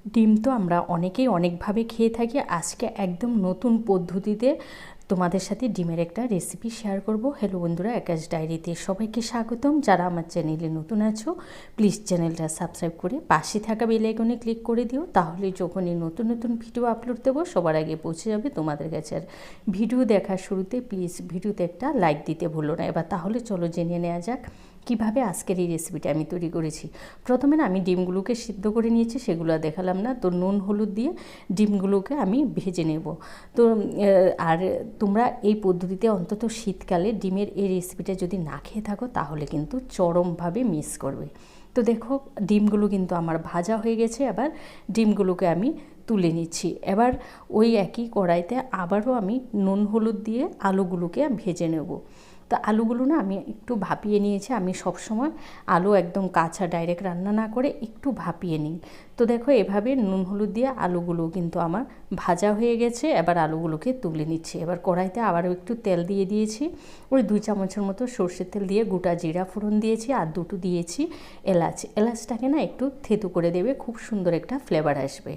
ডিম তো আমরা অনেকেই অনেকভাবে খেয়ে থাকি। আজকে একদম নতুন পদ্ধতিতে তোমাদের সাথে ডিমের একটা রেসিপি শেয়ার করব। হ্যালো বন্ধুরা, আকাশ ডায়েরিতে সবাইকে স্বাগতম। যারা আমার চ্যানেলে নতুন আছো প্লিজ চ্যানেলটা সাবস্ক্রাইব করে পাশে থাকা বেল আইকনে ক্লিক করে দিও, তাহলে যখনই নতুন নতুন ভিডিও আপলোড দেবো সবার আগে পৌঁছে যাবে তোমাদের কাছে। আর ভিডিও দেখার শুরুতে প্লিজ ভিডিওতে একটা লাইক দিতে ভুলো না। এবার তাহলে চলো জেনে নেওয়া যাক কীভাবে আজকের এই রেসিপিটা আমি তৈরি করেছি। প্রথমে না আমি ডিমগুলোকে সিদ্ধ করে নিয়েছি, সেগুলো আর দেখালাম না। তো নুন হলুদ দিয়ে ডিমগুলোকে আমি ভেজে নেব। তো আর তোমরা এই পদ্ধতিতে অন্তত শীতকালে ডিমের এই রেসিপিটা যদি না খেয়ে থাকো তাহলে কিন্তু চরমভাবে মিস করবে। তো দেখো ডিমগুলো কিন্তু আমার ভাজা হয়ে গেছে। আবার ডিমগুলোকে আমি তুলে নিচ্ছি। এবার ওই একই কড়াইতে আবারও আমি নুন হলুদ দিয়ে আলুগুলোকে ভেজে নেব। তো আলুগুলো না আমি একটু ভাপিয়ে নিয়েছি। আমি সবসময় আলু একদম কাঁচা ডাইরেক্ট রান্না না করে একটু ভাপিয়ে নিই। তো দেখো এভাবে নুন হলুদ দিয়ে আলুগুলো কিন্তু আমার ভাজা হয়ে গেছে। এবার আলুগুলোকে তুলে নিচ্ছি। এবার কড়াইতে আবারও একটু তেল দিয়ে দিয়েছি, ওই 2 চামচের মতো সর্ষের তেল দিয়ে গোটা জিরা ফোড়ন দিয়েছি, আর দুটো দিয়েছি এলাচ। এলাচটাকে না একটু থেতু করে দেবে, খুব সুন্দর একটা ফ্লেভার আসবে।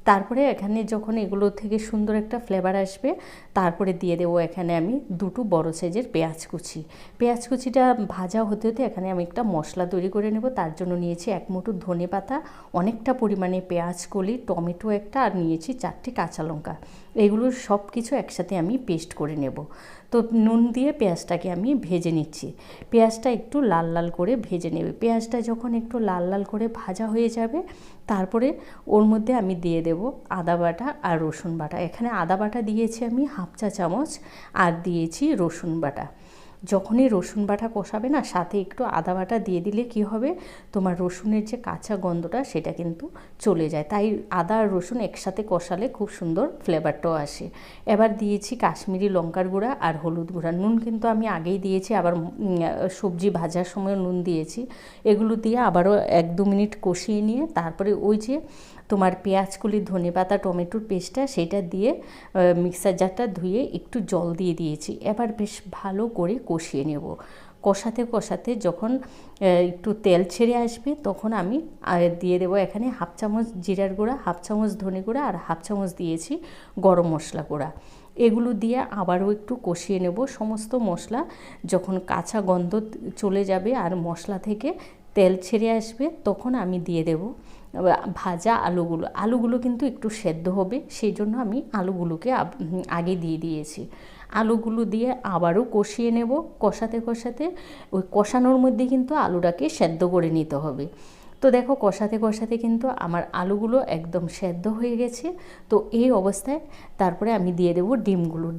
তারপরে এখানে যখন এগুলো থেকে সুন্দর একটা ফ্লেভার আসবে তারপরে দিয়ে দেবো এখানে আমি দুটো বড় সাইজের পেঁয়াজ কুচি। পেঁয়াজ কুচিটা ভাজা হতে হতে এখানে আমি একটা মশলা তৈরি করে নেব। তার জন্য নিয়েছি 1 মুঠো ধনে পাতা, অনেকটা পরিমাণে পেঁয়াজ কলি, টমেটো একটা, আর নিয়েছি 4টে কাঁচা লঙ্কা। এগুলো সব কিছু একসাথে আমি পেস্ট করে নেব। তো নুন দিয়ে পেঁয়াজটাকে আমি ভেজে নিচ্ছি। পেঁয়াজটা একটু লাল লাল করে ভেজে নেবে। পেঁয়াজটা যখন একটু লাল লাল করে ভাজা হয়ে যাবে তারপরে ওর মধ্যে আমি দিয়ে দেব আদা বাটা আর রসুন বাটা। এখানে আদা বাটা দিয়েছি আমি 1/2 চা চামচ, আর দিয়েছি রসুন বাটা। যখনই রসুন বাটা কষাবে না সাথে একটু আদা বাটা দিয়ে দিলে কি হবে, তোমার রসুনের যে কাঁচা গন্ধটা সেটা কিন্তু চলে যায়। তাই আদা আর রসুন একসাথে কষালে খুব সুন্দর ফ্লেভারটাও আসে। এবার দিয়েছি কাশ্মীরি লঙ্কার গুঁড়া আর হলুদ গুঁড়া। নুন কিন্তু আমি আগেই দিয়েছি, আবার সবজি ভাজার সময় নুন দিয়েছি। এগুলো দিয়ে আবারও 1-2 মিনিট কষিয়ে নিয়ে তারপরে ওই যে তোমার পেঁয়াজকলি, ধনেপাতা, টমেটোর পেস্টটা সেটা দিয়ে মিক্সার জারটা ধুয়ে একটু জল দিয়ে দিয়েছি। এবার বেশ ভালো করে কষিয়ে নেব। কষাতে কষাতে যখন একটু তেল ছেড়ে আসবে তখন আমি দিয়ে দেবো এখানে 1/2 চামচ জিরার গুঁড়া, 1/2 চামচ ধনে গুঁড়া, আর 1/2 চামচ দিয়েছি গরম মশলা গুঁড়া। এগুলো দিয়ে আবারও একটু কষিয়ে নেব। সমস্ত মশলা যখন কাঁচা গন্ধ চলে যাবে আর মশলা থেকে তেল ছেড়ে আসবে তখন আমি দিয়ে দেব ভাজা আলুগুলো। আলুগুলো কিন্তু একটু সেদ্ধ হবে, সেই জন্য আমি আলুগুলোকে আগে দিয়ে দিয়েছি। আলুগুলো দিয়ে আবারও কষিয়ে নেব। কষাতে কষাতে ওই কষানোর মধ্যে কিন্তু আলুটাকে সেদ্ধ করে নিতে হবে। তো দেখো কষাতে কষাতে কিন্তু আমার আলুগুলো একদম সেদ্ধ হয়ে গেছে। তো এই অবস্থায় তারপরে আমি দিয়ে দেবো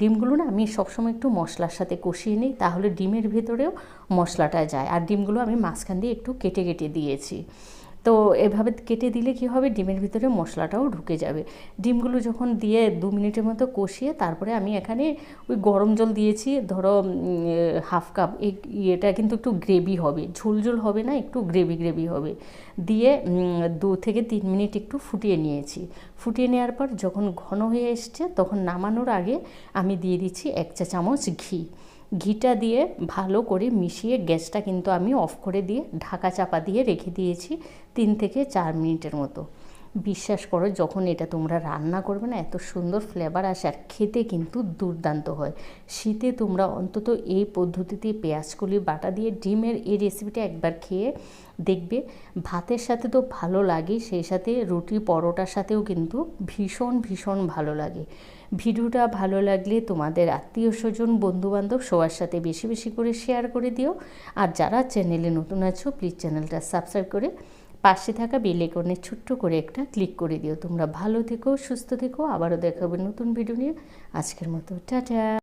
ডিমগুলো না আমি সবসময় একটু মশলার সাথে কষিয়ে নিই, তাহলে ডিমের ভেতরেও মশলাটা যায়। আর ডিমগুলো আমি মাঝখান দিয়ে একটু কেটে কেটে দিয়েছি। তো এভাবে কেটে দিলে কি হবে, ডিমের ভিতরে মশলাটাও ঢুকে যাবে। ডিমগুলো যখন দিয়ে 2 মিনিটের মতো কষিয়ে তারপরে আমি এখানে ওই গরম জল দিয়েছি, ধরো 1/2 কাপ। এটা কিন্তু একটু গ্রেভি হবে, ঝোল ঝোল হবে না, একটু গ্রেভি হবে। দিয়ে 2 থেকে 3 মিনিট একটু ফুটিয়ে নিয়েছি। ফুটিয়ে নেওয়ার পর যখন ঘন হয়ে এসছে তখন নামানোর আগে আমি দিয়ে দিচ্ছি 1 চা চামচ ঘিটা দিয়ে ভালো করে মিশিয়ে গ্যাসটা কিন্তু আমি অফ করে দিয়ে ঢাকা চাপা দিয়ে রেখে দিয়েছি 3 থেকে 4 মিনিটের মতো। বিশ্বাস করো যখন এটা তোমরা রান্না করবে না এত সুন্দর ফ্লেভার আসে, আর খেতে কিন্তু দুর্দান্ত হয়। শীতে তোমরা অন্তত এই পদ্ধতিতে পেঁয়াজকলি বাটা দিয়ে ডিমের এই রেসিপিটা একবার খেয়ে দেখবে। ভাতের সাথে তো ভালো লাগে, সেই সাথে রুটি পরোটার সাথেও কিন্তু ভীষণ ভীষণ ভালো লাগে। ভিডিওটা ভালো লাগলে তোমাদের আত্মীয় স্বজন, বন্ধুবান্ধব সবার সাথে বেশি বেশি করে শেয়ার করে দিও। আর যারা চ্যানেলে নতুন আছো প্লিজ চ্যানেলটা সাবস্ক্রাইব করে পাশে থাকা বেল আইকনে ছোট্ট করে একটা ক্লিক করে দিও। তোমরা ভালো থেকো, সুস্থ থেকো, আবারও দেখাবে নতুন ভিডিও নিয়ে। আজকের মতো টাটা।